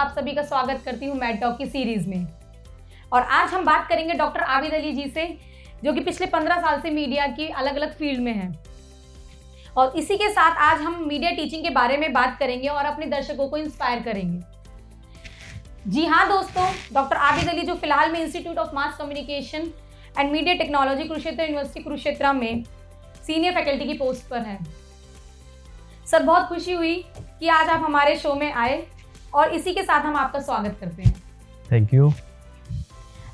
आप सभी का स्वागत करती हूँ मैड टॉक की सीरीज में। और आज हम बात करेंगे डॉक्टर आबिद अली जी से, जो कि पिछले 15 साल से मीडिया की अलग अलग फील्ड में हैं। और इसी के साथ आज हम मीडिया टीचिंग के बारे में बात करेंगे और अपने दर्शकों को इंस्पायर करेंगे। जी हाँ दोस्तों, डॉक्टर आबिद अली जो फिलहाल में institute of mass communication and media technology Kurukshetra university Kurukshetra में सीनियर फैकल्टी की पोस्ट पर हैं। सर, बहुत खुशी हुई कि आज आप हमारे शो में आए और इसी के साथ हम आपका स्वागत करते हैं। Thank you.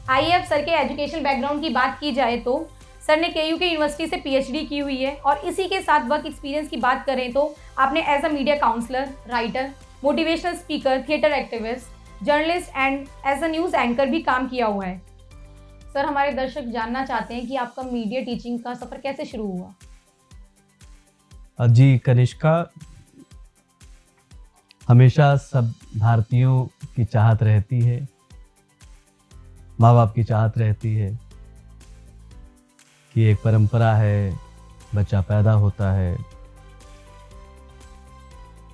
आइए अब सर के एजुकेशन बैकग्राउंड की बात की जाए तो सर ने KU के यूनिवर्सिटी से PhD की हुई है और इसी के साथ वर्क एक्सपीरियंस की बात करें तो आपने as a media counsellor, writer, motivational speaker, theatre activist, journalist and as a news anchor भी काम किया हुआ है। सर, हमारे दर्शक जानना चाहते हैं कि आपका मीडिया टीचिंग का सफ़र कैसे शुरू हुआ? जी कनिष्का, हमेशा सब भारतीयों की चाहत रहती है, माँ बाप की चाहत रहती है कि एक परंपरा है, बच्चा पैदा होता है,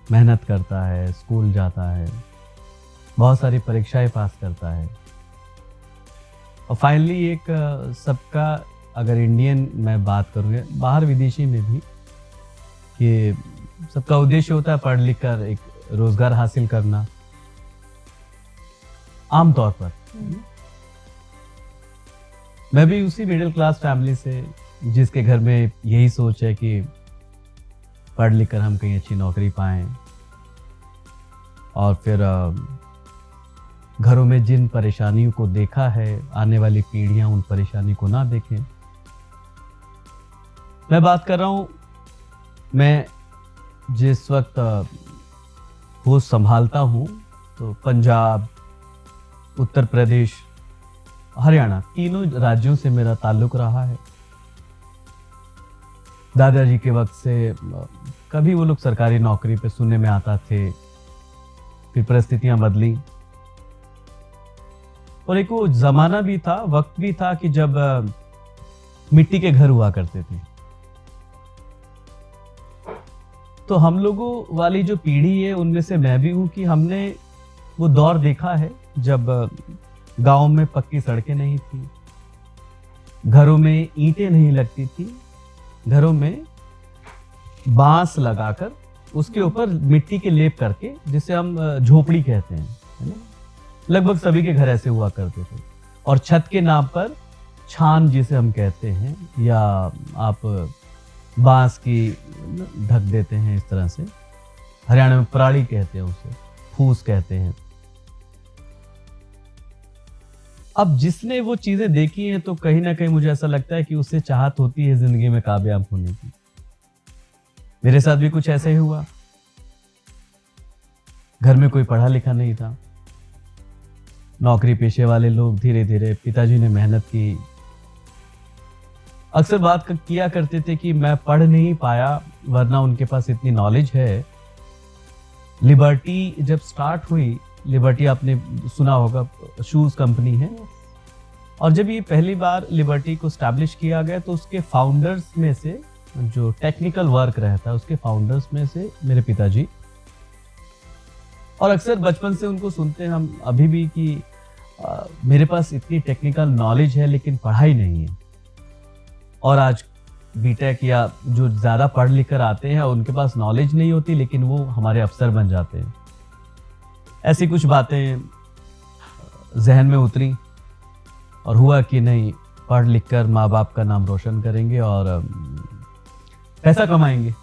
मेहनत करता है, स्कूल जाता है, बहुत सारी परीक्षाएं पास करता है और फाइनली एक सबका, अगर इंडियन मैं बात करूँ, बाहर विदेशी में भी, कि सबका उद्देश्य होता है पढ़ लिख कर एक रोजगार हासिल करना आमतौर पर। मैं भी उसी मिडिल क्लास फैमिली से, जिसके घर में यही सोच है कि पढ़ लिख कर हम कहीं अच्छी नौकरी पाएं और फिर घरों में जिन परेशानियों को देखा है, आने वाली पीढ़ियां उन परेशानी को ना देखें। मैं बात कर रहा हूं, मैं जिस वक्त होश संभालता हूँ तो पंजाब, उत्तर प्रदेश, हरियाणा, तीनों राज्यों से मेरा ताल्लुक रहा है। दादाजी के वक्त से कभी वो लोग सरकारी नौकरी पे सुनने में आता थे, फिर परिस्थितियां बदली और एक वो जमाना भी था, वक्त भी था कि जब मिट्टी के घर हुआ करते थे। तो हम लोगों वाली जो पीढ़ी है उनमें से मैं भी हूं कि हमने वो दौर देखा है जब गांव में पक्की सड़कें नहीं थी, घरों में ईंटें नहीं लगती थी, घरों में बांस लगाकर उसके ऊपर मिट्टी के लेप करके, जिसे हम झोपड़ी कहते हैं, है ना, लगभग सभी के घर ऐसे हुआ करते थे। और छत के नाम पर छान जिसे हम कहते हैं, या आप बांस की ढक देते हैं इस तरह से, हरियाणा में पराली कहते हैं उसे, फूस कहते हैं। अब जिसने वो चीजें देखी हैं तो कहीं ना कहीं मुझे ऐसा लगता है कि उससे चाहत होती है जिंदगी में कामयाब होने की। मेरे साथ भी कुछ ऐसा ही हुआ। घर में कोई पढ़ा लिखा नहीं था, नौकरी पेशे वाले लोग, धीरे धीरे पिताजी ने मेहनत की। अक्सर बात किया करते थे कि मैं पढ़ नहीं पाया वरना उनके पास इतनी नॉलेज है। लिबर्टी जब स्टार्ट हुई, लिबर्टी आपने सुना होगा, शूज कंपनी है, और जब ये पहली बार लिबर्टी को स्टैब्लिश किया गया तो उसके फाउंडर्स में से, जो टेक्निकल वर्क रहता है उसके फाउंडर्स में से मेरे पिताजी। और अक्सर बचपन से उनको सुनते हैं हम अभी भी कि मेरे पास इतनी टेक्निकल नॉलेज है लेकिन पढ़ाई नहीं है। और आज बीटेक या जो ज़्यादा पढ़ लिख कर आते हैं उनके पास नॉलेज नहीं होती लेकिन वो हमारे अफसर बन जाते हैं। ऐसी कुछ बातें जहन में उतरी और हुआ कि नहीं, पढ़ लिख कर माँ बाप का नाम रोशन करेंगे और पैसा कमाएंगे,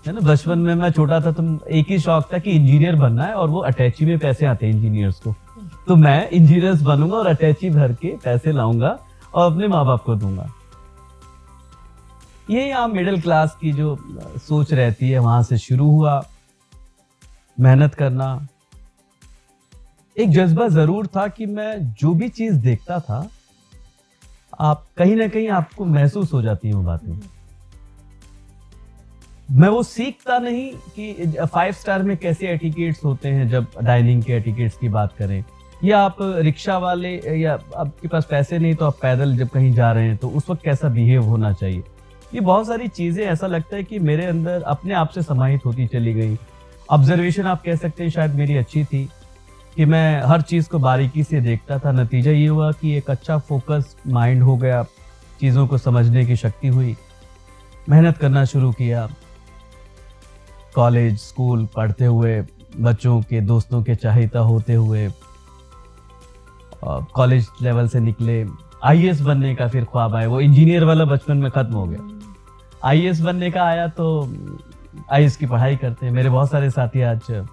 है ना। बचपन में मैं छोटा था तो एक ही शौक था कि इंजीनियर बनना है, और वो अटैची में पैसे आते हैं इंजीनियर्स को, तो मैं इंजीनियर्स बनूंगा और अटैची भर के पैसे लाऊंगा और अपने माँ बाप को दूंगा। ये यहाँ मिडिल क्लास की जो सोच रहती है, वहां से शुरू हुआ मेहनत करना। एक जज्बा जरूर था कि मैं जो भी चीज देखता था, आप कहीं ना कहीं आपको महसूस हो जाती है वो बातें। मैं वो सीखता नहीं कि 5 स्टार में कैसे एटिकेट्स होते हैं, जब डाइनिंग के एटिकेट्स की बात करें, या आप रिक्शा वाले, या आपके पास पैसे नहीं तो आप पैदल जब कहीं जा रहे हैं तो उस वक्त कैसा बिहेव होना चाहिए। ये बहुत सारी चीजें ऐसा लगता है कि मेरे अंदर अपने आप से समाहित होती चली गई। ऑब्जर्वेशन आप कह सकते हैं शायद मेरी अच्छी थी कि मैं हर चीज़ को बारीकी से देखता था। नतीजा ये हुआ कि एक अच्छा फोकस माइंड हो गया, चीज़ों को समझने की शक्ति हुई, मेहनत करना शुरू किया। कॉलेज स्कूल पढ़ते हुए, बच्चों के दोस्तों के चाहता होते हुए, कॉलेज लेवल से निकले, आईएएस बनने का फिर ख्वाब आया। वो इंजीनियर वाला बचपन में ख़त्म हो गया, आईएएस बनने का आया। तो आईएएस की पढ़ाई करते हैं। मेरे बहुत सारे साथी आज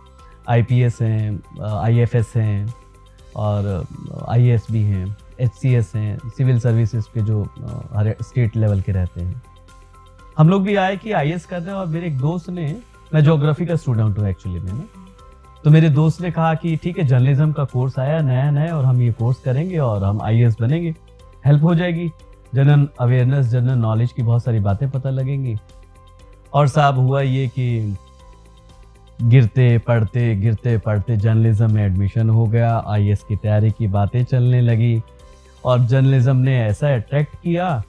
आईपीएस हैं, आईएफएस हैं और आईएएस भी हैं, एचसीएस हैं, सिविल सर्विसेज के जो हर स्टेट लेवल के रहते हैं। हम लोग भी आए कि आईएएस कर रहे हैं। और मेरे एक दोस्त ने, मैं ज्योग्राफी का स्टूडेंट हूँ एक्चुअली में ना, तो मेरे दोस्त ने कहा कि ठीक है, जर्नलिज्म का कोर्स आया नया नया और हम ये कोर्स करेंगे और हम आईएएस बनेंगे, हेल्प हो जाएगी, जनरल अवेयरनेस, जनरल नॉलेज की बहुत सारी बातें पता लगेंगी। और साहब हुआ ये कि गिरते पढ़ते जर्नलिज्म में एडमिशन हो गया, आईएएस की तैयारी की बातें चलने लगी और जर्नलिज्म ने ऐसा अट्रैक्ट किया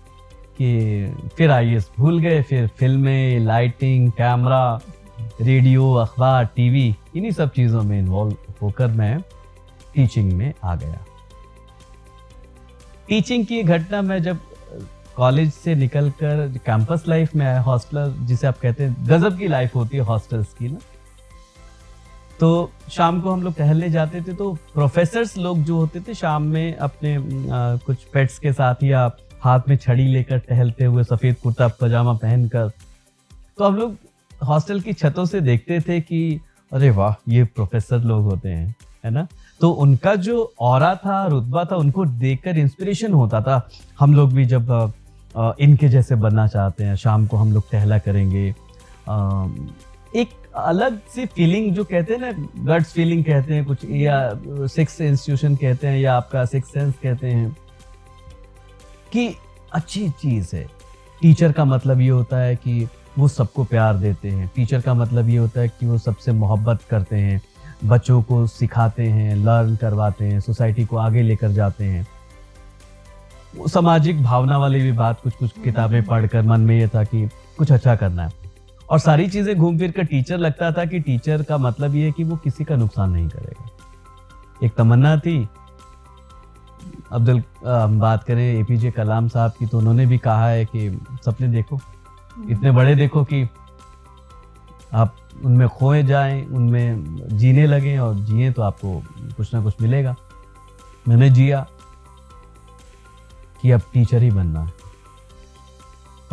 कि फिर आईएएस भूल गए। फिर फिल्में, लाइटिंग, कैमरा, रेडियो, अखबार, टीवी, इन्हीं सब चीज़ों में इन्वॉल्व होकर मैं टीचिंग में आ गया। टीचिंग की घटना मैं जब कॉलेज से निकलकर कैंपस लाइफ में आया, हॉस्टलर जिसे आप कहते हैं, गजब की लाइफ होती है हॉस्टल्स की ना। तो शाम को हम लोग टहलने जाते थे, तो प्रोफेसर्स लोग जो होते थे शाम में अपने कुछ पेट्स के साथ या हाथ में छड़ी लेकर टहलते हुए, सफ़ेद कुर्ता पजामा पहनकर, तो हम लोग हॉस्टल की छतों से देखते थे कि अरे वाह, ये प्रोफेसर लोग होते हैं, है ना। तो उनका जो ऑरा था, रुतबा था, उनको देखकर इंस्पिरेशन होता था। हम लोग भी जब इनके जैसे बनना चाहते हैं, शाम को हम लोग टहला करेंगे। एक अलग सी फीलिंग जो कहते हैं ना, गट्स फीलिंग कहते हैं कुछ, या सिक्स इंस्टीट्यूशन कहते हैं, या आपका सिक्स सेंस कहते हैं, कि अच्छी चीज़ है। टीचर का मतलब ये होता है कि वो सबको प्यार देते हैं। टीचर का मतलब ये होता है कि वो सबसे मोहब्बत करते हैं, बच्चों को सिखाते हैं, लर्न करवाते हैं, सोसाइटी को आगे लेकर जाते हैं। वो सामाजिक भावना वाली भी बात, कुछ किताबें पढ़कर मन में ये था कि कुछ अच्छा करना है। और सारी चीज़ें घूम फिर कर टीचर लगता था कि टीचर का मतलब ये है कि वो किसी का नुकसान नहीं करेगा। एक तमन्ना थी। हम बात करें एपीजे कलाम साहब की, तो उन्होंने भी कहा है कि सपने देखो, इतने बड़े देखो कि आप उनमें खोए जाएं, उनमें जीने लगें, और जिए तो आपको कुछ ना कुछ मिलेगा। मैंने जिया कि अब टीचर ही बनना है,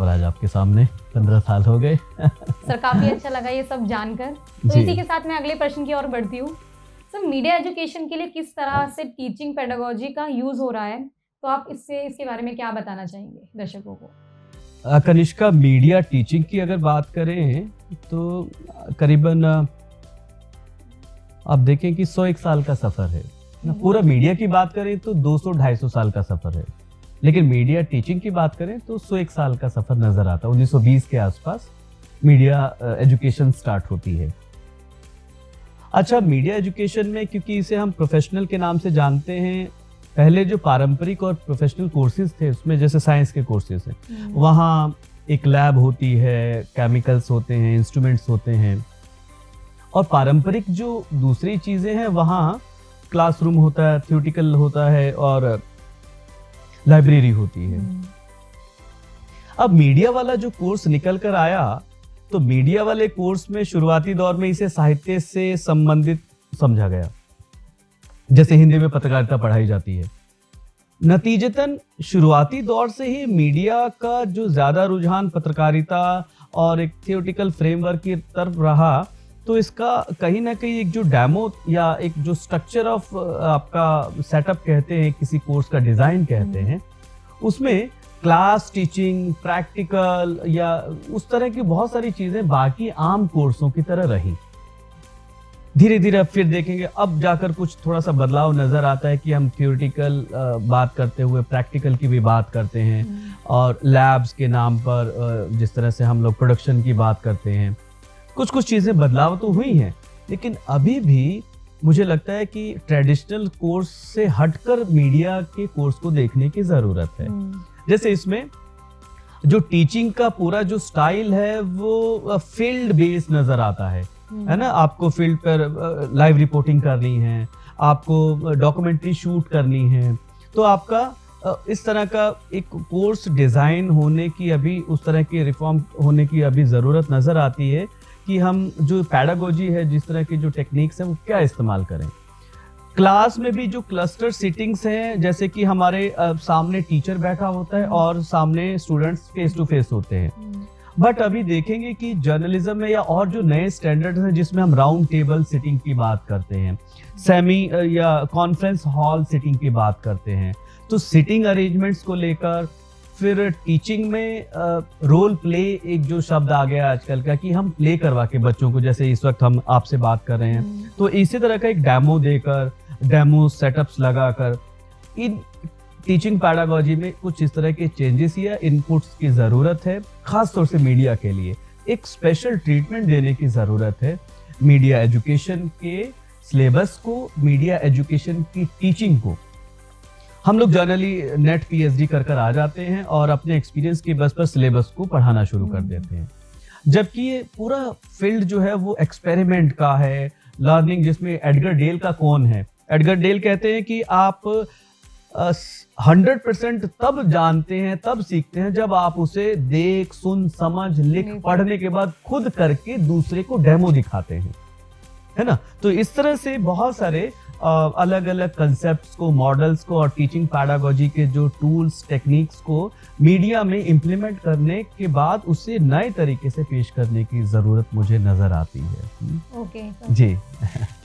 और आज आपके सामने 15 साल हो गए। सर काफ़ी अच्छा लगा ये सब जानकर। तो इसी के साथ मैं अगले प्रश्न की ओर बढ़ती हूँ। सर, मीडिया एजुकेशन के लिए किस तरह से टीचिंग पेडागोजी का यूज़ हो रहा है, तो आप इसके बारे में क्या बताना चाहेंगे दर्शकों को? कनिष्का, मीडिया टीचिंग की अगर बात करें तो करीबन आप देखें कि 101 साल का सफ़र है ना। पूरा मीडिया की बात करें तो 200-250 साल का सफ़र है, लेकिन मीडिया टीचिंग की बात करें तो 101 साल का सफ़र नज़र आता है। 1920 के आसपास मीडिया एजुकेशन स्टार्ट होती है। अच्छा, मीडिया एजुकेशन में, क्योंकि इसे हम प्रोफेशनल के नाम से जानते हैं, पहले जो पारंपरिक और प्रोफेशनल कोर्सेज थे, उसमें जैसे साइंस के कोर्सेज हैं, वहाँ एक लैब होती है, केमिकल्स होते हैं, इंस्ट्रूमेंट्स होते हैं, और पारंपरिक जो दूसरी चीज़ें हैं वहाँ क्लासरूम होता है, थ्योरेटिकल होता है, और लाइब्रेरी होती है। अब मीडिया वाला जो कोर्स निकल कर आया, तो मीडिया वाले कोर्स में शुरुआती दौर में इसे साहित्य से संबंधित समझा गया, जैसे हिंदी में पत्रकारिता पढ़ाई जाती है। नतीजतन शुरुआती दौर से ही मीडिया का जो ज़्यादा रुझान पत्रकारिता और एक थियोरेटिकल फ्रेमवर्क की तरफ रहा, तो इसका कहीं ना कहीं एक जो डेमो या एक जो स्ट्रक्चर ऑफ आपका सेटअप कहते हैं, किसी कोर्स का डिज़ाइन कहते हैं, उसमें क्लास टीचिंग, प्रैक्टिकल या उस तरह की बहुत सारी चीज़ें बाकी आम कोर्सों की तरह रही। धीरे धीरे अब फिर देखेंगे, अब जाकर कुछ थोड़ा सा बदलाव नज़र आता है कि हम थियोरेटिकल बात करते हुए प्रैक्टिकल की भी बात करते हैं, और लैब्स के नाम पर जिस तरह से हम लोग प्रोडक्शन की बात करते हैं, कुछ चीज़ें बदलाव तो हुई हैं, लेकिन अभी भी मुझे लगता है कि ट्रेडिशनल कोर्स से हटकर मीडिया के कोर्स को देखने की ज़रूरत है। जैसे इसमें जो टीचिंग का पूरा जो स्टाइल है वो फील्ड बेस्ड नज़र आता है ना। आपको फील्ड पर लाइव रिपोर्टिंग करनी है, आपको डॉक्यूमेंट्री शूट करनी है, तो आपका इस तरह का एक कोर्स डिज़ाइन होने की, अभी उस तरह की रिफॉर्म होने की अभी ज़रूरत नज़र आती है कि हम जो पैडागोजी है, जिस तरह की जो टेक्निक्स हैं, वो क्या इस्तेमाल करें। क्लास में भी जो क्लस्टर सिटिंग्स हैं, जैसे कि हमारे सामने टीचर बैठा होता है और सामने स्टूडेंट्स फेस टू फेस होते हैं, बट अभी देखेंगे कि जर्नलिज्म में या और जो नए स्टैंडर्ड्स हैं जिसमें हम राउंड टेबल सिटिंग की बात करते हैं, सेमी या कॉन्फ्रेंस हॉल सिटिंग की बात करते हैं, तो सिटिंग अरेंजमेंट्स को लेकर, फिर टीचिंग में रोल प्ले एक जो शब्द आ गया आजकल का, कि हम प्ले करवा के बच्चों को, जैसे इस वक्त हम आपसे बात कर रहे हैं, तो इसी तरह का एक डेमो देकर, डेमो सेटअप्स लगाकर, इन टीचिंग पैडागोजी में कुछ इस तरह के चेंजेस या इनपुट्स की ज़रूरत है। खास तौर से मीडिया के लिए एक स्पेशल ट्रीटमेंट देने की ज़रूरत है। मीडिया एजुकेशन के सिलेबस को, मीडिया एजुकेशन की टीचिंग को हम लोग जनरली नेट पीएचडी कर आ जाते हैं और अपने एक्सपीरियंस की बस पर सिलेबस को पढ़ाना शुरू कर देते हैं, जबकि ये पूरा फील्ड जो है वो एक्सपेरिमेंट का है, लर्निंग, जिसमें एडगर डेल का कौन है। एडगर डेल कहते हैं कि आप 100% तब जानते हैं, तब सीखते हैं, जब आप उसे देख, सुन, समझ, लिख, पढ़ने के बाद खुद करके दूसरे को डेमो दिखाते हैं, है ना। तो इस तरह से बहुत सारे अलग अलग कंसेप्ट्स को, मॉडल्स को और टीचिंग पैडागोजी के जो टूल्स, टेक्निक्स को मीडिया में इम्प्लीमेंट करने के बाद उसे नए तरीके से पेश करने की ज़रूरत मुझे नज़र आती है। ओके जी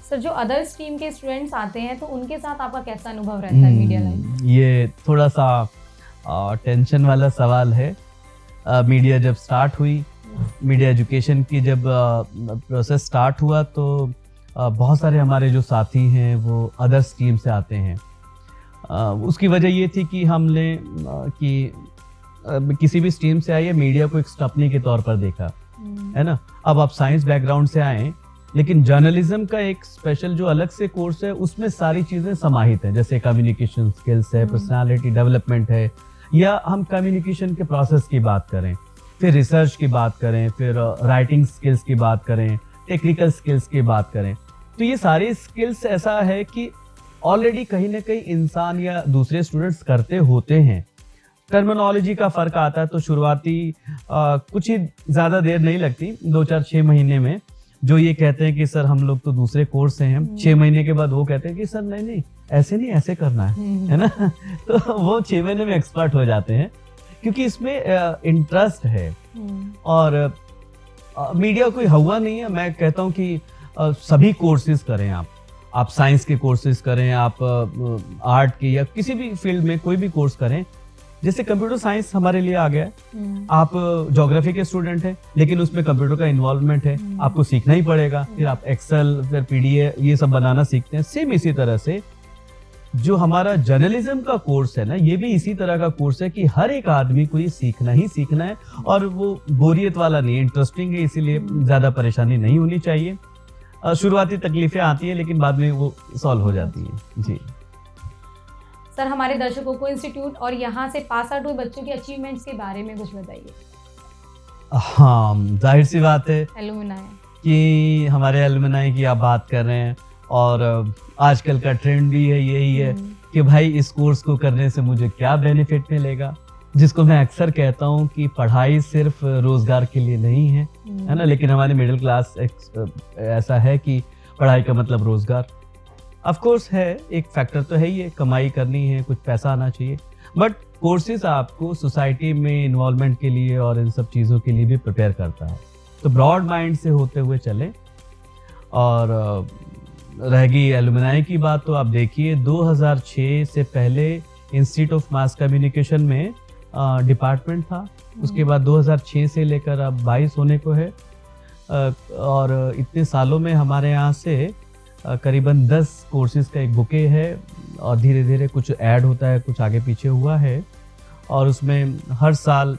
सर, जो अदर स्ट्रीम के स्टूडेंट्स आते हैं तो उनके साथ आपका कैसा अनुभव रहता है मीडिया लाइफ? ये थोड़ा सा टेंशन वाला सवाल है। मीडिया जब स्टार्ट हुई, मीडिया एजुकेशन की जब प्रोसेस स्टार्ट हुआ, तो बहुत सारे हमारे जो साथी हैं वो अदर स्ट्रीम से आते हैं। उसकी वजह ये थी कि हमने कि किसी भी स्ट्रीम से आइए, मीडिया को एक स्टपनी के तौर पर देखा, है ना। अब आप साइंस बैकग्राउंड से आए, लेकिन जर्नलिज्म का एक स्पेशल जो अलग से कोर्स है, उसमें सारी चीज़ें समाहित हैं, जैसे कम्युनिकेशन स्किल्स है, पर्सनालिटी डेवलपमेंट है, या हम कम्युनिकेशन के प्रोसेस की बात करें, फिर रिसर्च की बात करें, फिर राइटिंग स्किल्स की बात करें, टेक्निकल स्किल्स की बात करें, तो ये सारी स्किल्स ऐसा है कि ऑलरेडी कहीं ना कहीं इंसान या दूसरे स्टूडेंट्स करते होते हैं। टर्मिनोलॉजी का फ़र्क आता है, तो शुरुआती कुछ ही ज़्यादा देर नहीं लगती, 2-4-6 महीने में, जो ये कहते हैं कि सर हम लोग तो दूसरे कोर्स से हैं, 6 महीने के बाद वो कहते हैं कि सर नहीं ऐसे नहीं, ऐसे करना है ना। तो वो 6 महीने में एक्सपर्ट हो जाते हैं, क्योंकि इसमें इंटरेस्ट है। और मीडिया कोई हवा नहीं है। मैं कहता हूँ कि सभी कोर्सेज करें आप साइंस के कोर्सेज करें, आप आर्ट के या किसी भी फील्ड में कोई भी कोर्स करें। जैसे कंप्यूटर साइंस हमारे लिए आ गया है, आप ज्योग्राफी के स्टूडेंट हैं, लेकिन उसमें कंप्यूटर का इन्वॉल्वमेंट है, आपको सीखना ही पड़ेगा। फिर आप एक्सेल, फिर पीडीएफ, ये सब बनाना सीखते हैं। सेम इसी तरह से जो हमारा जर्नलिज्म का कोर्स है ना, ये भी इसी तरह का कोर्स है कि हर एक आदमी को ये सीखना ही सीखना है, और वो बोरियत वाला नहीं है, इंटरेस्टिंग है, इसीलिए ज़्यादा परेशानी नहीं होनी चाहिए। शुरुआती तकलीफें आती है, लेकिन बाद में वो सॉल्व हो जाती है। जी सर, हमारे दर्शकों को इंस्टीट्यूट और यहाँ से पास आउट हुए बच्चों के अचीवमेंट्स के बारे में कुछ बताइए। हाँ, जाहिर सी बात है एलुमनाई कि हमारे एलुमनाई की आप बात कर रहे हैं, और आजकल का ट्रेंड भी है, यही है कि भाई इस कोर्स को करने से मुझे क्या बेनिफिट मिलेगा, जिसको मैं अक्सर कहता हूँ कि पढ़ाई सिर्फ रोजगार के लिए नहीं है, है ना। लेकिन हमारे मिडिल क्लास ऐसा है कि पढ़ाई का मतलब रोजगार। ऑफ कोर्स है, एक फैक्टर तो है ही है, कमाई करनी है, कुछ पैसा आना चाहिए, बट कोर्सेज आपको सोसाइटी में इन्वॉल्वमेंट के लिए और इन सब चीज़ों के लिए भी प्रिपेयर करता है। तो ब्रॉड माइंड से होते हुए चले। और रहेगी एलुमनाई की बात, तो आप देखिए 2006 से पहले इंस्टीट्यूट ऑफ मास कम्युनिकेशन में डिपार्टमेंट था, उसके बाद 2006 से लेकर अब 22 होने को है, और इतने सालों में हमारे यहाँ से करीबन 10 कोर्सेज का एक बुके है, और धीरे धीरे कुछ ऐड होता है, कुछ आगे पीछे हुआ है, और उसमें हर साल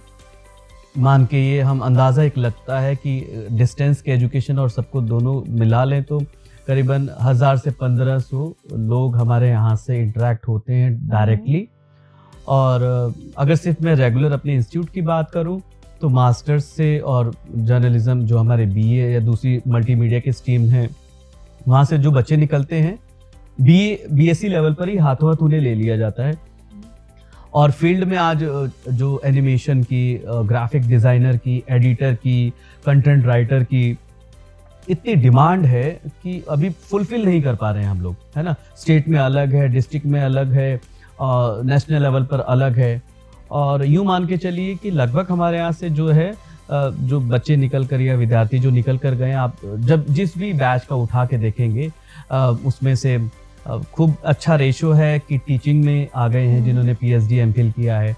मान के ये हम अंदाज़ा एक लगता है कि डिस्टेंस के एजुकेशन और सबको दोनों मिला लें तो करीबन 1000 से 1500 लोग हमारे यहाँ से इंटरेक्ट होते हैं डायरेक्टली। और अगर सिर्फ मैं रेगुलर अपने इंस्टीट्यूट की बात करूँ तो मास्टर्स से और जर्नलिज्म जो हमारे बीए या दूसरी मल्टीमीडिया की स्ट्रीम है, वहाँ से जो बच्चे निकलते हैं BSc लेवल पर ही हाथों हाथ उन्हें ले लिया जाता है। और फील्ड में आज जो एनिमेशन की, ग्राफिक डिजाइनर की, एडिटर की, कंटेंट राइटर की इतनी डिमांड है कि अभी फुलफिल नहीं कर पा रहे हैं हम लोग, है ना। स्टेट में अलग है, डिस्ट्रिक्ट में अलग है, नेशनल लेवल पर अलग है। और यूं मान के चलिए कि लगभग हमारे यहाँ से जो है जो बच्चे निकल कर या विद्यार्थी जो निकल कर गए, आप जब जिस भी बैच का उठा के देखेंगे उसमें से खूब अच्छा रेशो है कि टीचिंग में आ गए हैं जिन्होंने PhD MPhil किया है।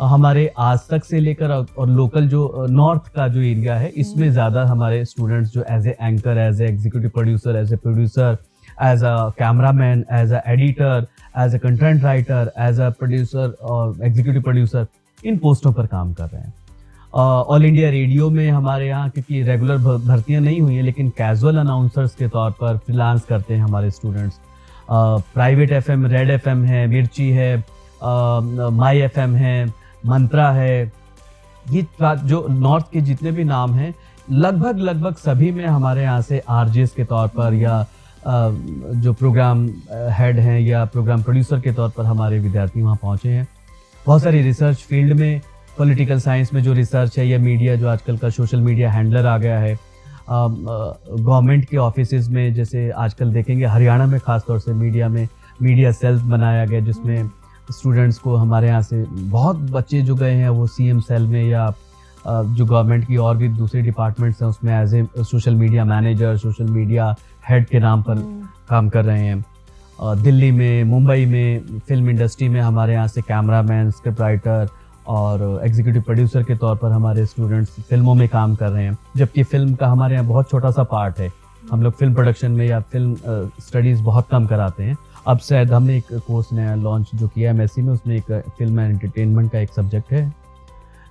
हमारे आज तक से लेकर और लोकल जो नॉर्थ का जो एरिया है, इसमें ज़्यादा हमारे स्टूडेंट्स जो as a anchor, as a executive producer, as a producer, as a cameraman, as a editor, as a content writer, as a producer और एग्जीक्यूटिव प्रोड्यूसर, इन पोस्टों पर काम कर रहे हैं। ऑल इंडिया रेडियो में हमारे यहाँ, क्योंकि रेगुलर भर्तियाँ नहीं हुई हैं, लेकिन कैजुअल अनाउंसर्स के तौर पर फ्रीलांस करते हैं हमारे students. Private FM, red FM है, मिर्ची है, माई FM है, मंत्रा है, ये जो नॉर्थ के जितने भी नाम हैं, लगभग सभी में हमारे यहाँ से RJs के तौर पर या जो प्रोग्राम हेड हैं या प्रोग्राम प्रोड्यूसर के तौर पर हमारे विद्यार्थी वहाँ पहुँचे हैं। बहुत सारी रिसर्च फील्ड में, पॉलिटिकल साइंस में जो रिसर्च है, या मीडिया जो आजकल का सोशल मीडिया हैंडलर आ गया है, गवर्नमेंट के ऑफिसेज में, जैसे आजकल देखेंगे हरियाणा में खासतौर से मीडिया में मीडिया सेल्स बनाया गया, जिसमें स्टूडेंट्स को हमारे यहाँ से बहुत बच्चे जो गए हैं वो CM सेल में या जो गवर्नमेंट की और भी दूसरे डिपार्टमेंट्स हैं उसमें as a social media manager, social media head के नाम पर काम कर रहे हैं। दिल्ली में, मुंबई में, फिल्म इंडस्ट्री में हमारे यहाँ से कैमरामैन, स्क्रिप्ट राइटर और एग्जीक्यूटिव प्रोड्यूसर के तौर पर हमारे स्टूडेंट्स फिल्मों में काम कर रहे हैं। जबकि फिल्म का हमारे यहाँ बहुत छोटा सा पार्ट है, हम लोग फिल्म प्रोडक्शन में या फिल्म स्टडीज़ बहुत कम कराते हैं। अब शायद हमने एक कोर्स नया लॉन्च जो किया MSc में, उसमें एक फिल्म एंड एंटरटेनमेंट का एक सब्जेक्ट है।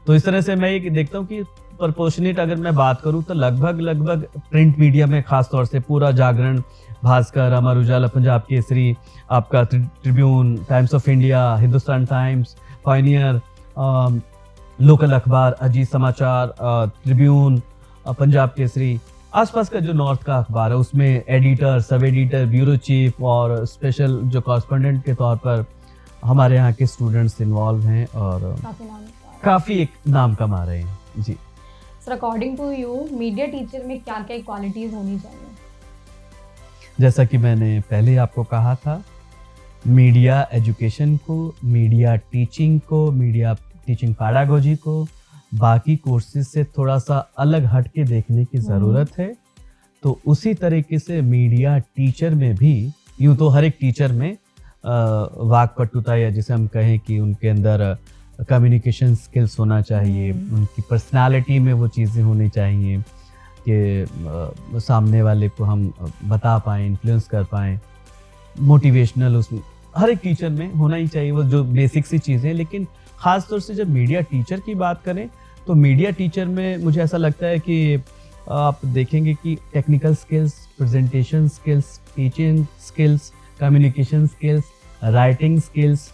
तो इस तरह से मैं ये देखता हूँ कि प्रपोर्शनेट अगर मैं बात करूँ तो लगभग प्रिंट मीडिया में खासतौर से पूरा जागरण, भास्कर, अमर उजाला, पंजाब केसरी, आपका Tribune, times of India, Hindustan times, Pioneer, local अखबार, अजीत समाचार, ट्रिब्यून, पंजाब केसरी, आसपास का जो नॉर्थ का अखबार है उसमें editor, sub editor, bureau chief और स्पेशल जो कॉरेस्पॉन्डेंट के तौर पर हमारे यहाँ के स्टूडेंट्स इन्वॉल्व हैं और काफ़ी एक नाम कमा रहे हैं। जी sir, according to you media teacher में क्या क्या क्वालिटीज़ होनी चाहिए? जैसा कि मैंने पहले आपको कहा था, मीडिया एजुकेशन को, मीडिया टीचिंग को, मीडिया टीचिंग पैडागोजी को बाकी कोर्सेज से थोड़ा सा अलग हट के देखने की ज़रूरत है। तो उसी तरीके से मीडिया टीचर में भी, यूँ तो हर एक टीचर में वाक्पटुता या जिसे हम कहें कि उनके अंदर कम्युनिकेशन स्किल्स होना चाहिए, उनकी पर्सनालिटी में वो चीज़ें होनी चाहिए कि सामने वाले को हम बता पाएँ, इन्फ्लुएंस कर पाएँ, मोटिवेशनल उसमें हर एक टीचर में होना ही चाहिए, वो जो बेसिक सी चीज़ें। लेकिन ख़ास तौर से जब मीडिया टीचर की बात करें तो मीडिया टीचर में मुझे ऐसा लगता है कि आप देखेंगे कि technical skills, presentation skills, teaching skills, communication skills, writing skills,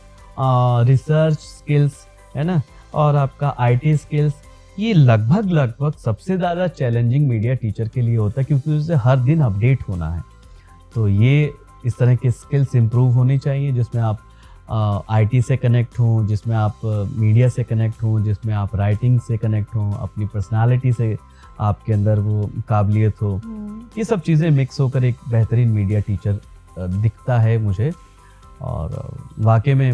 research skills, है ना, और आपका IT स्किल्स, ये लगभग सबसे ज़्यादा चैलेंजिंग मीडिया टीचर के लिए होता है, क्योंकि उसे हर दिन अपडेट होना है। तो ये इस तरह के स्किल्स इम्प्रूव होनी चाहिए जिसमें आप IT से कनेक्ट हों, जिसमें आप मीडिया से कनेक्ट हों, जिसमें आप राइटिंग से कनेक्ट हों, अपनी पर्सनालिटी से आपके अंदर वो काबिलियत हो। ये सब चीज़ें मिक्स होकर एक बेहतरीन मीडिया टीचर दिखता है मुझे। और वाकई में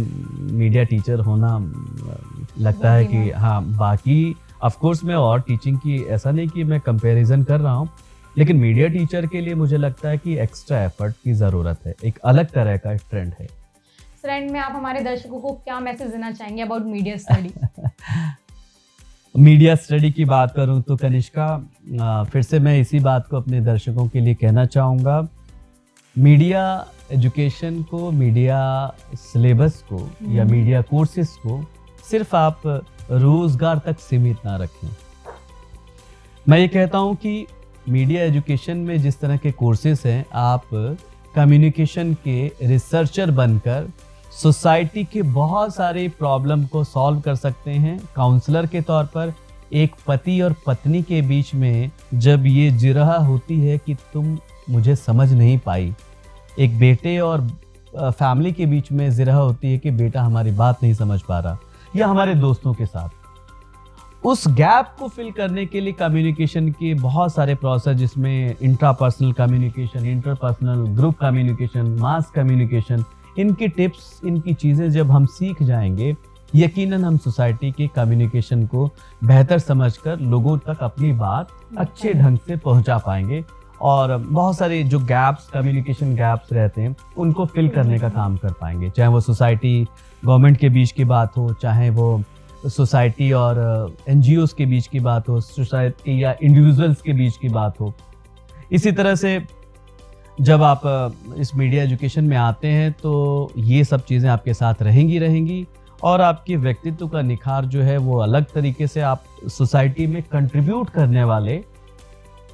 मीडिया टीचर होना लगता है कि हाँ, बाकी ऑफ कोर्स मैं और टीचिंग की ऐसा नहीं कि मैं कंपैरिजन कर रहा हूँ, लेकिन मीडिया टीचर के लिए मुझे लगता है कि एक्स्ट्रा एफर्ट की ज़रूरत है, एक अलग तरह का एक ट्रेंड है। फ्रेंड में आप हमारे दर्शकों को क्या मैसेज देना चाहेंगे about media study? Media study की बात करूं तो कनिष्का, फिर से मैं इसी बात को अपने दर्शकों के लिए कहना चाहूँगा, मीडिया एजुकेशन को, मीडिया सिलेबस को या मीडिया कोर्सेज को सिर्फ आप रोज़गार तक सीमित ना रखें। मैं ये कहता हूँ कि मीडिया एजुकेशन में जिस तरह के कोर्सेज हैं, आप कम्युनिकेशन के रिसर्चर बनकर सोसाइटी के बहुत सारे प्रॉब्लम को सॉल्व कर सकते हैं। काउंसलर के तौर पर एक पति और पत्नी के बीच में जब ये जिरह होती है कि तुम मुझे समझ नहीं पाई, एक बेटे और फैमिली के बीच में जिरह होती है कि बेटा हमारी बात नहीं समझ पा रहा, या हमारे दोस्तों के साथ, उस गैप को फिल करने के लिए कम्युनिकेशन के बहुत सारे प्रोसेस, जिसमें intrapersonal communication, interpersonal, group communication, mass communication, इनकी टिप्स, इनकी चीज़ें जब हम सीख जाएंगे, यकीनन हम सोसाइटी के कम्युनिकेशन को बेहतर समझकर लोगों तक अपनी बात अच्छे ढंग से पहुंचा पाएंगे, और बहुत सारे जो गैप्स, कम्युनिकेशन गैप्स रहते हैं, उनको फिल करने का काम कर पाएंगे। चाहे वो सोसाइटी गवर्नमेंट के बीच की बात हो, चाहे वो सोसाइटी और NGOs के बीच की बात हो, सोसाइटी या इंडिविजुअल्स के बीच की बात हो। इसी तरह से जब आप इस मीडिया एजुकेशन में आते हैं तो ये सब चीज़ें आपके साथ रहेंगी, और आपके व्यक्तित्व का निखार जो है वो अलग तरीके से आप सोसाइटी में कंट्रीब्यूट करने वाले,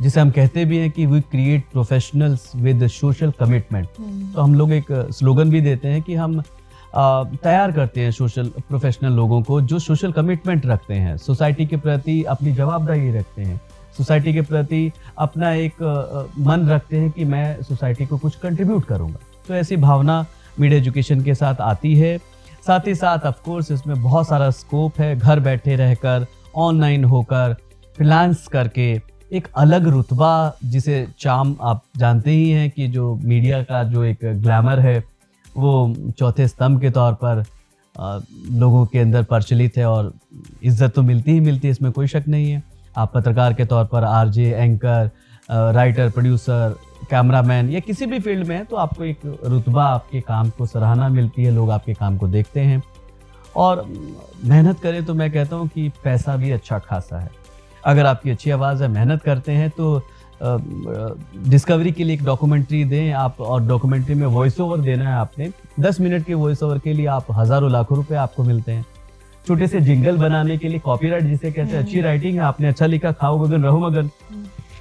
जिसे हम कहते भी हैं कि we create professionals with social commitment. तो हम लोग एक स्लोगन भी देते हैं कि हम तैयार करते हैं सोशल प्रोफेशनल लोगों को जो सोशल कमिटमेंट रखते हैं, सोसाइटी के प्रति अपनी जवाबदारी रखते हैं, सोसाइटी के प्रति अपना एक मन रखते हैं कि मैं सोसाइटी को कुछ कंट्रीब्यूट करूंगा। तो ऐसी भावना मीडिया एजुकेशन के साथ आती है। साथ ही साथ ऑफ कोर्स इसमें बहुत सारा स्कोप है, घर बैठे रहकर, ऑनलाइन होकर, फ्रीलांस करके, एक अलग रुतबा, जिसे चार्म आप जानते ही हैं कि जो मीडिया का जो एक ग्लैमर है वो चौथे स्तंभ के तौर पर लोगों के अंदर प्रचलित है, और इज्जत तो मिलती ही मिलती है, इसमें कोई शक नहीं है। आप पत्रकार के तौर पर RJ, anchor, writer, producer, cameraman या किसी भी फील्ड में है तो आपको एक रुतबा, आपके काम को सराहना मिलती है, लोग आपके काम को देखते हैं, और मेहनत करें तो मैं कहता हूँ कि पैसा भी अच्छा खासा है। अगर आपकी अच्छी आवाज़ है, मेहनत करते हैं तो डिस्कवरी के लिए एक डॉक्यूमेंट्री दें आप, और डॉक्यूमेंट्री में वॉइस ओवर देना है आपने, 10 मिनट के वॉइस ओवर के लिए आप हज़ारों लाखों रुपए आपको मिलते हैं। छोटे से जिंगल बनाने के लिए कॉपीराइट जिसे कहते हैं, अच्छी राइटिंग है, आपने अच्छा लिखा, खाओ मगन रहो मगन,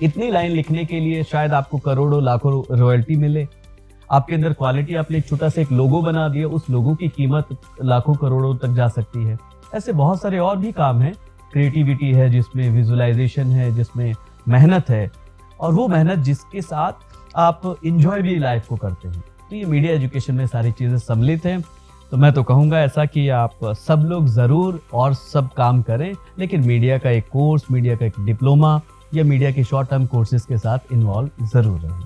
इतनी लाइन लिखने के लिए शायद आपको करोड़ों लाखों रॉयल्टी मिले। आपके अंदर क्वालिटी, आपने एक छोटा सा एक लोगो बना दिया, उस लोगो की कीमत लाखों करोड़ों तक जा सकती है। ऐसे बहुत सारे और भी काम हैं, क्रिएटिविटी है जिसमें, विजुअलाइजेशन है जिसमें, मेहनत है, और वो मेहनत जिसके साथ आप इंजॉय भी लाइफ को करते हैं। तो ये मीडिया एजुकेशन में सारी चीज़ें सम्मिलित हैं। तो मैं तो कहूँगा ऐसा कि आप सब लोग ज़रूर और सब काम करें, लेकिन मीडिया का एक कोर्स, मीडिया का एक डिप्लोमा या मीडिया के शॉर्ट टर्म कोर्सेज के साथ इन्वॉल्व ज़रूर रहें।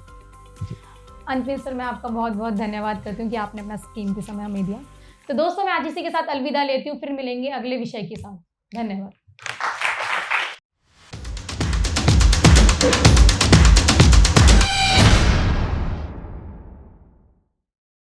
अंत में सर मैं आपका बहुत बहुत धन्यवाद करती हूँ कि आपने अपना कीमती समय हमें दिया। तो दोस्तों मैं आज इसी के साथ अलविदा लेती हूँ, फिर मिलेंगे अगले विषय के साथ। धन्यवाद।